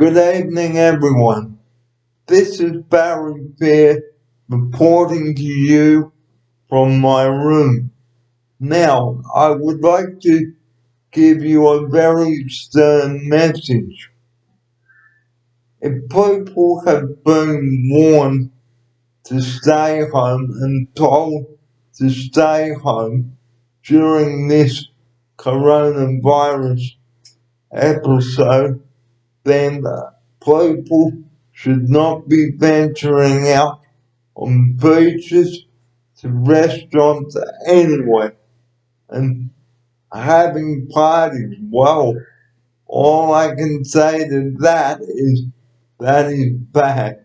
Good evening, everyone. This is Barry Fair reporting to you from my room. Now, I would like to give you a very stern message. If people have been warned to stay home and told to stay home during this coronavirus episode, then people should not be venturing out on beaches to restaurants anyway and having parties. Well, all I can say to that is bad.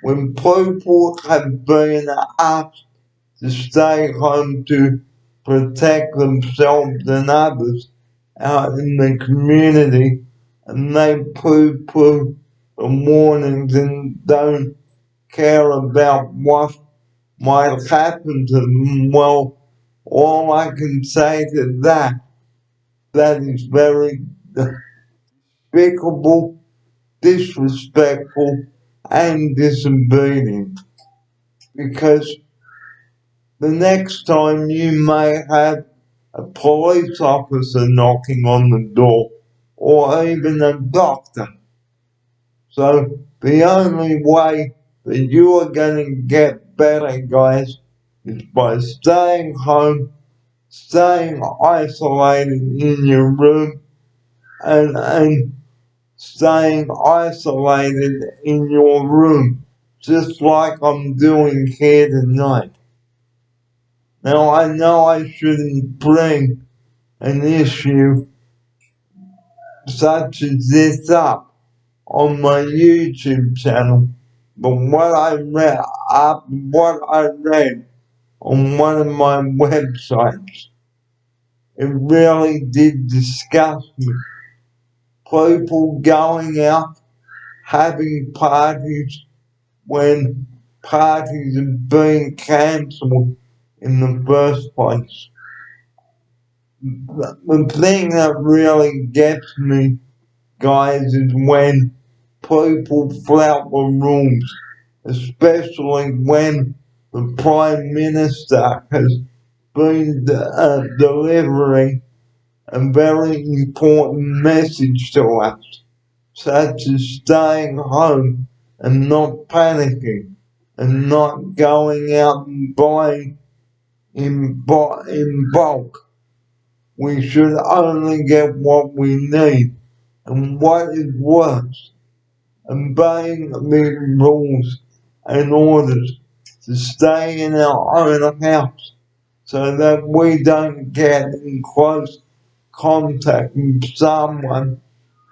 When people have been asked to stay home to protect themselves and others out in the community, and they poo-poo the warnings and don't care about what might happen to them. Well, all I can say to that is very despicable, disrespectful, and disobedient. Because the next time you may have a police officer knocking on the door, or even a doctor. So the only way that you are going to get better, guys, is by staying home, staying isolated in your room, and staying isolated in your room, just like I'm doing here tonight. Now, I know I shouldn't bring an issue such as this up on my YouTube channel, but what I read on one of my websites, it really did disgust me. People going out having parties when parties have been cancelled in the first place. The thing that really gets me, guys, is when people flout the rules, especially when the Prime Minister has been delivering a very important message to us, such as staying home and not panicking and not going out and buying in bulk. We should only get what we need, and what is worse, obeying the rules and orders to stay in our own house so that we don't get in close contact with someone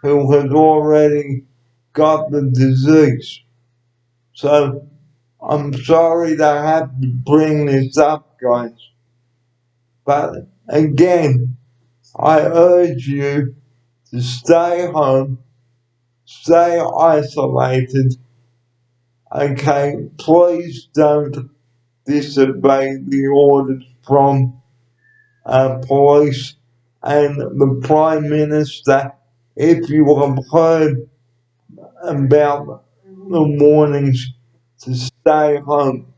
who has already got the disease. So I'm sorry to have to bring this up, guys. But again, I urge you to stay home, stay isolated. Okay, please don't disobey the orders from police and the Prime Minister. If you have heard about the warnings to stay home,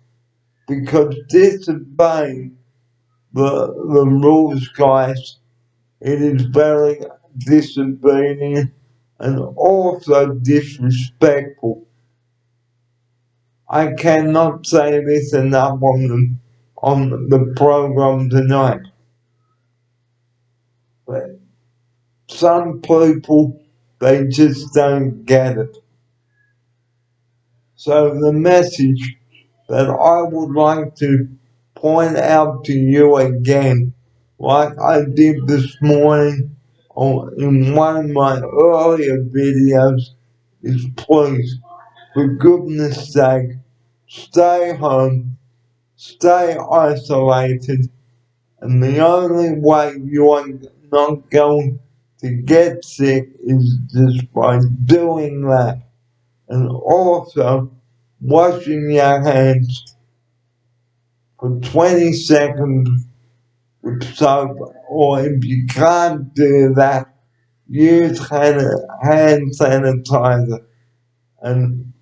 because disobeying the rules, guys, it is very disobedient and also disrespectful. I cannot say this enough on the program tonight. But some people, they just don't get it. So the message that I would like to point out to you again, like I did this morning in one of my earlier videos, is please, for goodness sake, stay home, stay isolated, and the only way you are not going to get sick is just by doing that. And also, washing your hands for 20 seconds with soap, or if you can't do that, use hand sanitizer and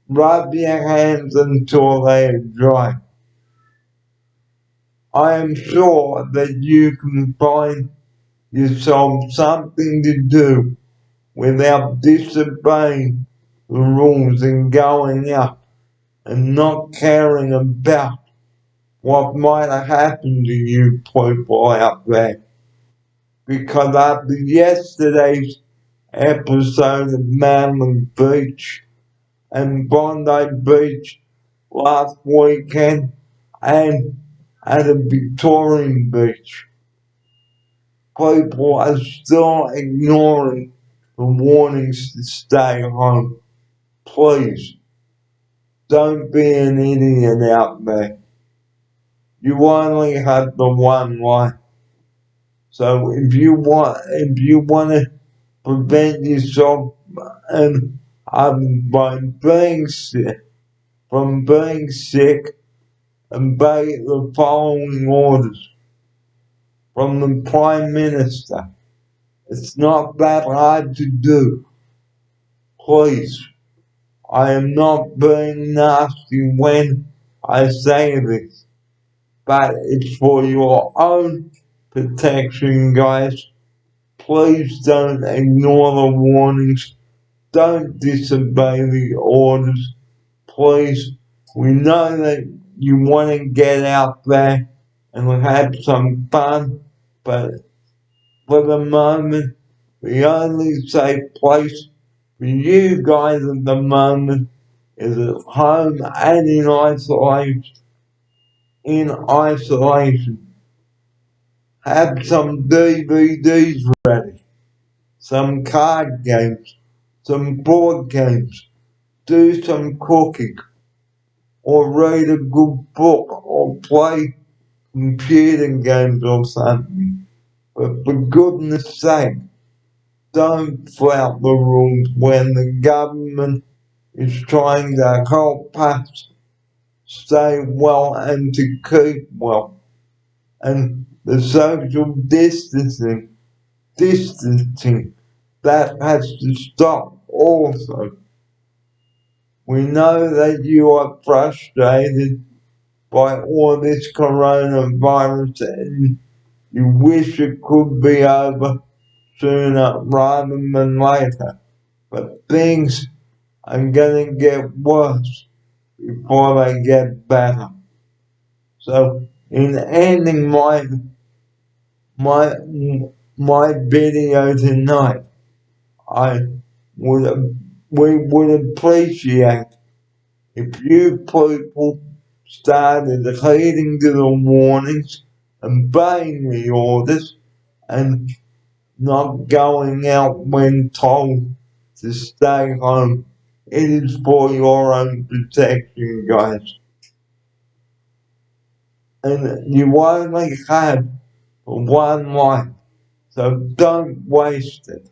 rub your hands until they are dry. I am sure that you can find yourself something to do without disobeying the rules and going out and not caring about what might have happened to you people out there. Because after yesterday's episode of Manly Beach and Bondi Beach last weekend and at a Victorian beach, people are still ignoring the warnings to stay home. Please, don't be an idiot out there. You only have the one life. So if you want to prevent yourself and by being sick, from being sick, obey the following orders from the Prime Minister. It's not that hard to do. Please, I am not being nasty when I say this, but it's for your own protection, guys. Please don't ignore the warnings. Don't disobey the orders. Please, we know that you want to get out there and have some fun, but for the moment, the only safe place for you guys at the moment is at home and in isolation. Have some DVDs ready, some card games, some board games, do some cooking, or read a good book, or play computer games or something. But for goodness sake, don't flout the rules when the government is trying to help us stay well and to keep well. And the social distancing, that has to stop also. We know that you are frustrated by all this coronavirus and you wish it could be over sooner rather than later. But things are gonna get worse before they get better. So in ending my my video tonight, I would we would appreciate if you people started heeding to the warnings, obeying the orders, and not going out when told to stay home. It is for your own protection, guys. And you only have one life, so don't waste it.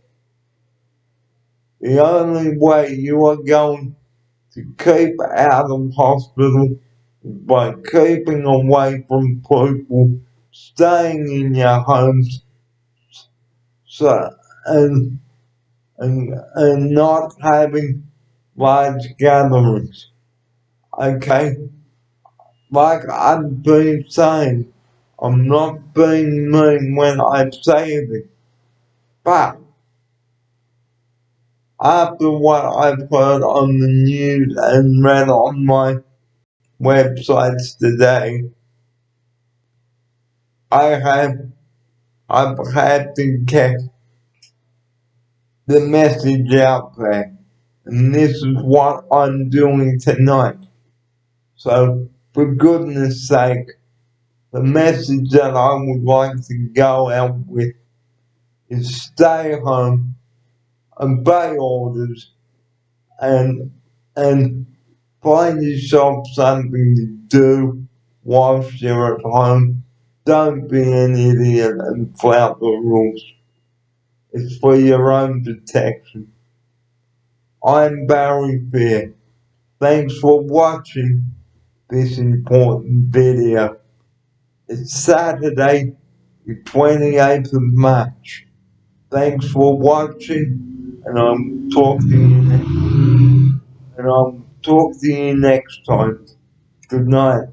The only way you are going to keep out of hospital is by keeping away from people, staying in your homes, so and not having large gatherings. Okay? Like I've been saying, I'm not being mean when I say this, but after what I've heard on the news and read on my websites today, I've had to get the message out there. And this is what I'm doing tonight. So, for goodness sake, the message that I would like to go out with is stay home, obey orders, and find yourself something to do whilst you're at home. Don't be an idiot and flout the rules. It's for your own protection. I'm Barry Fair. Thanks for watching this important video. It's Saturday, the 28th of March. Thanks for watching, and I'm talking to you next time. Good night.